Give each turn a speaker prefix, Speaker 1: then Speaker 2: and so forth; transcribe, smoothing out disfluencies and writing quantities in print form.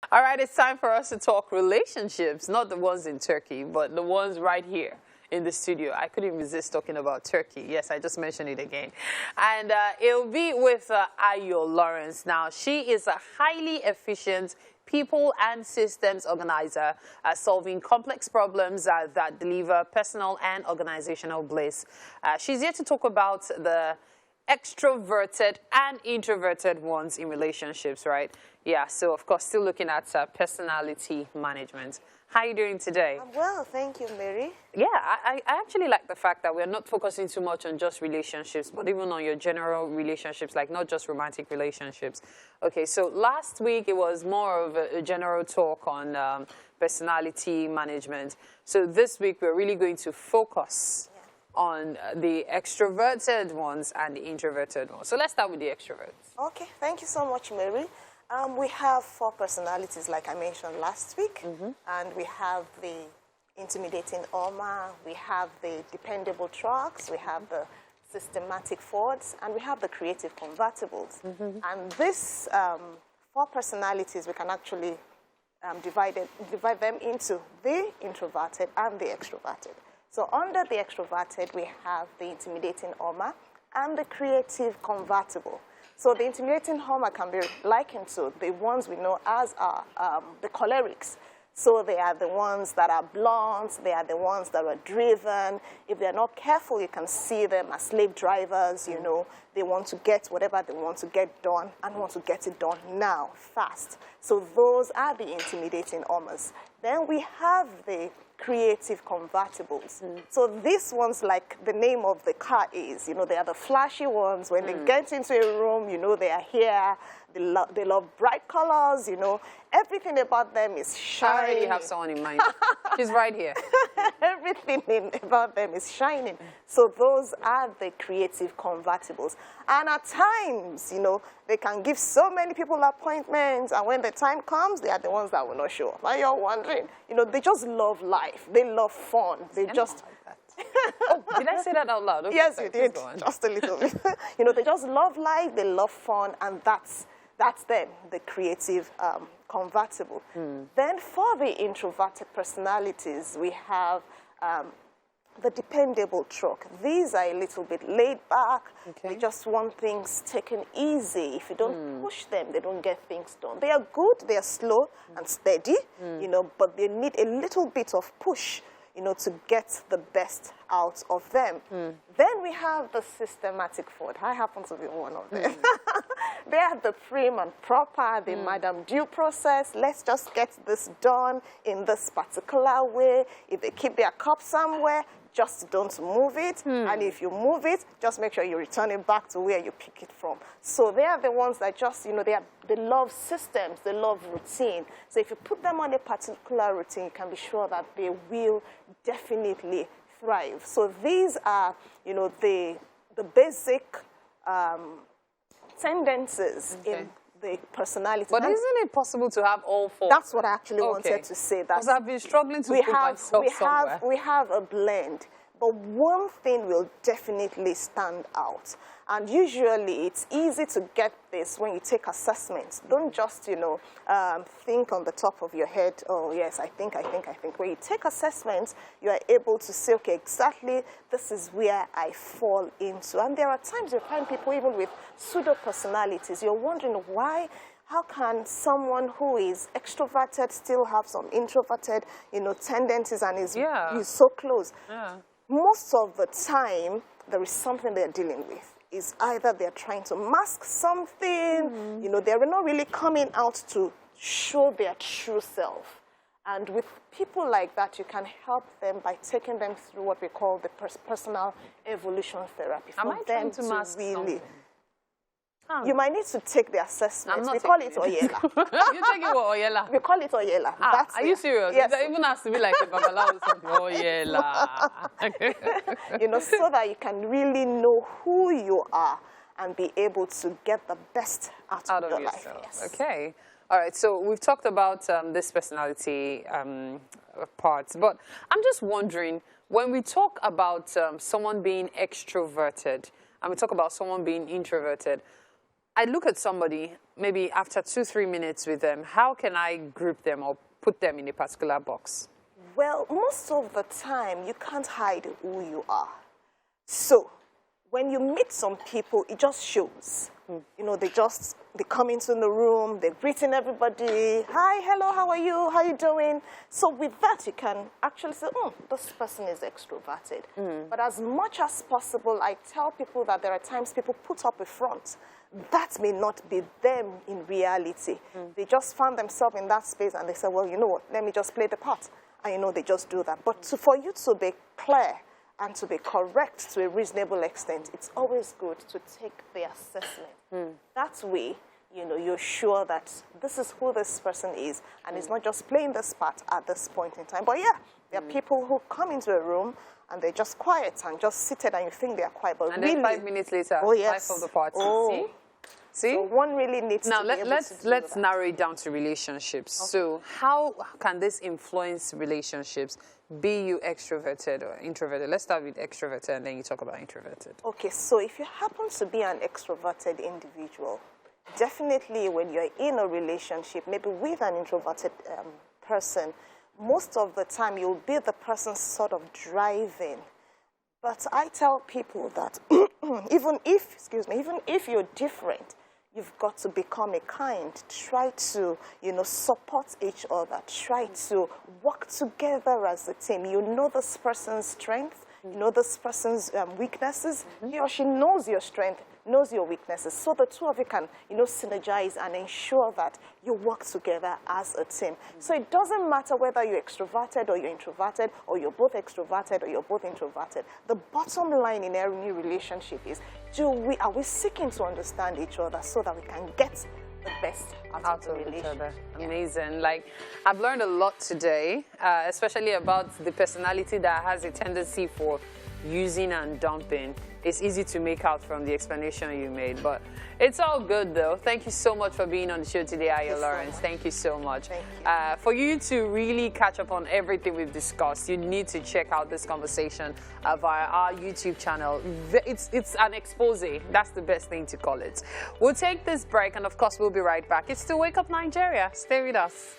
Speaker 1: All right, it's time for us to talk relationships, not the ones in Turkey, but the ones right here in the studio. I couldn't resist talking about Turkey. Yes, I just mentioned it again. And it'll be with Ayo Lawrence. Now, she is a highly efficient people and systems organizer, solving complex problems that deliver personal and organizational bliss. She's here to talk about the extroverted and introverted ones in relationships, right? Yeah, so of course, still looking at personality management. How are you doing today?
Speaker 2: I'm well, thank you, Mary.
Speaker 1: Yeah, I actually like the fact that we're not focusing too much on just relationships, but even on your general relationships, like not just romantic relationships. Okay, so last week it was more of a general talk on personality management. So this week we're really going to focus on the extroverted ones and the introverted ones. So let's start with the extroverts.
Speaker 2: Okay, thank you so much, Mary. We have 4 personalities, like I mentioned last week, and we have the intimidating Oma, we have the dependable trucks, we have the systematic Fords, and we have the creative convertibles. And these 4 personalities, we can actually divide them into the introverted and the extroverted. So under the extroverted, we have the intimidating Oma and the creative convertible. So the intimidating Homer can be likened to the ones we know as the cholerics. So they are the ones that are blunt, they are the ones that are driven. If they're not careful, you can see them as slave drivers, you know. They want to get whatever they want to get done and want to get it done now, fast. So those are the intimidating Homers. Then we have the creative convertibles. So these ones, like the name of the car is, you know, they are the flashy ones. When they get into a room, you know, they are here. They love bright colors, you know. Everything about them is shining.
Speaker 1: I already have someone in mind. She's right here.
Speaker 2: Everything about them is shining. So those are the creative convertibles. And at times, you know, they can give so many people appointments, and when the time comes, they are the ones that will not show up. Now you're wondering, you know, they just love life. They love fun. They just...
Speaker 1: Oh, did I say that out loud? Okay,
Speaker 2: yes,
Speaker 1: sorry,
Speaker 2: you did. Just a little bit. You know, they just love life. They love fun, and that's them, the creative convertible. Then for the introverted personalities, we have the dependable truck. These are a little bit laid back. Okay. They just want things taken easy. If you don't push them, they don't get things done. They are good, they are slow and steady, you know, but they need a little bit of push, you know, to get the best out of them. Then we have the systematic Ford. I happen to be one of them. They are the prim and proper, the Madame Due process. Let's just get this done in this particular way. If they keep their cup somewhere, just don't move it. And if you move it, just make sure you return it back to where you pick it from. So they are the ones that just, you know, they love systems, they love routine. So if you put them on a particular routine, you can be sure that they will definitely thrive. So these are, you know, the basic tendencies in the personality.
Speaker 1: But isn't it possible to have all 4?
Speaker 2: That's what I actually wanted to say.
Speaker 1: Because I've been struggling to put myself somewhere.
Speaker 2: We have a blend. But one thing will definitely stand out. And usually it's easy to get this when you take assessments. Don't just, you know, think on the top of your head, oh, yes, I think. When you take assessments, you are able to say, okay, exactly, this is where I fall into. And there are times you find people even with pseudo-personalities. You're wondering why. How can someone who is extroverted still have some introverted, you know, tendencies and is so close? Most of the time, there is something they're dealing with. Is either they're trying to mask something, you know, they're not really coming out to show their true self. And with people like that, you can help them by taking them through what we call the personal evolution therapy.
Speaker 1: Am I trying to mask something?
Speaker 2: You might need to take the assessment. We call it Oyela.
Speaker 1: You take it what, Oyela?
Speaker 2: We call it Oyela.
Speaker 1: Are you serious?
Speaker 2: Yes.
Speaker 1: It even has to be like a babalawo or something. Oyela.
Speaker 2: You know, so that you can really know who you are and be able to get the best out of your life. Yes.
Speaker 1: Okay. All right. So we've talked about this personality parts, but I'm just wondering, when we talk about someone being extroverted and we talk about someone being introverted, I look at somebody, maybe after 2-3 minutes with them, how can I group them or put them in a particular box?
Speaker 2: Well, most of the time, you can't hide who you are. So, when you meet some people, it just shows. You know, they come into the room, they're greeting everybody. Hi, hello, how are you? How are you doing? So with that, you can actually say, this person is extroverted. But as much as possible, I tell people that there are times people put up a front. That may not be them in reality. They just found themselves in that space and they say, well, you know what, let me just play the part. And you know, they just do that. But for you to be clear and to be correct to a reasonable extent, it's always good to take the assessment. That way, you know, you're sure that this is who this person is, and it's not just playing this part at this point in time. But yeah, there are people who come into a room and they're just quiet and just seated, and you think they're quiet, but
Speaker 1: and
Speaker 2: really,
Speaker 1: then 5 minutes later, life of the party. See?
Speaker 2: So one really needs
Speaker 1: now,
Speaker 2: to be able to do
Speaker 1: let's
Speaker 2: that.
Speaker 1: narrow it down to relationships. Okay. So how can this influence relationships? Be you extroverted or introverted? Let's start with extroverted and then you talk about introverted.
Speaker 2: Okay, so if you happen to be an extroverted individual, definitely when you're in a relationship, maybe with an introverted person, most of the time you'll be the person sort of driving. But I tell people that even if you're different, you've got to become a kind. Try to, you know, support each other. Try to work together as a team. You know this person's strength. You know this person's weaknesses. He or she knows your strength, knows your weaknesses. So the two of you can, you know, synergize and ensure that you work together as a team. So it doesn't matter whether you're extroverted or you're introverted, or you're both extroverted or you're both introverted. The bottom line in every relationship is, are we seeking to understand each other so that we can get the best out of the relationship?
Speaker 1: Amazing. Like, I've learned a lot today, especially about the personality that has a tendency for using and dumping. It's easy to make out from the explanation you made, but it's all good though. Thank you so much for being on the show today, Ayo Lawrence. Thank you so much.
Speaker 2: Thank you.
Speaker 1: For you to really catch up on everything we've discussed, you need to check out this conversation via our YouTube channel. It's an expose. That's the best thing to call it. We'll take this break, and of course, we'll be right back. It's still Wake Up Nigeria. Stay with us.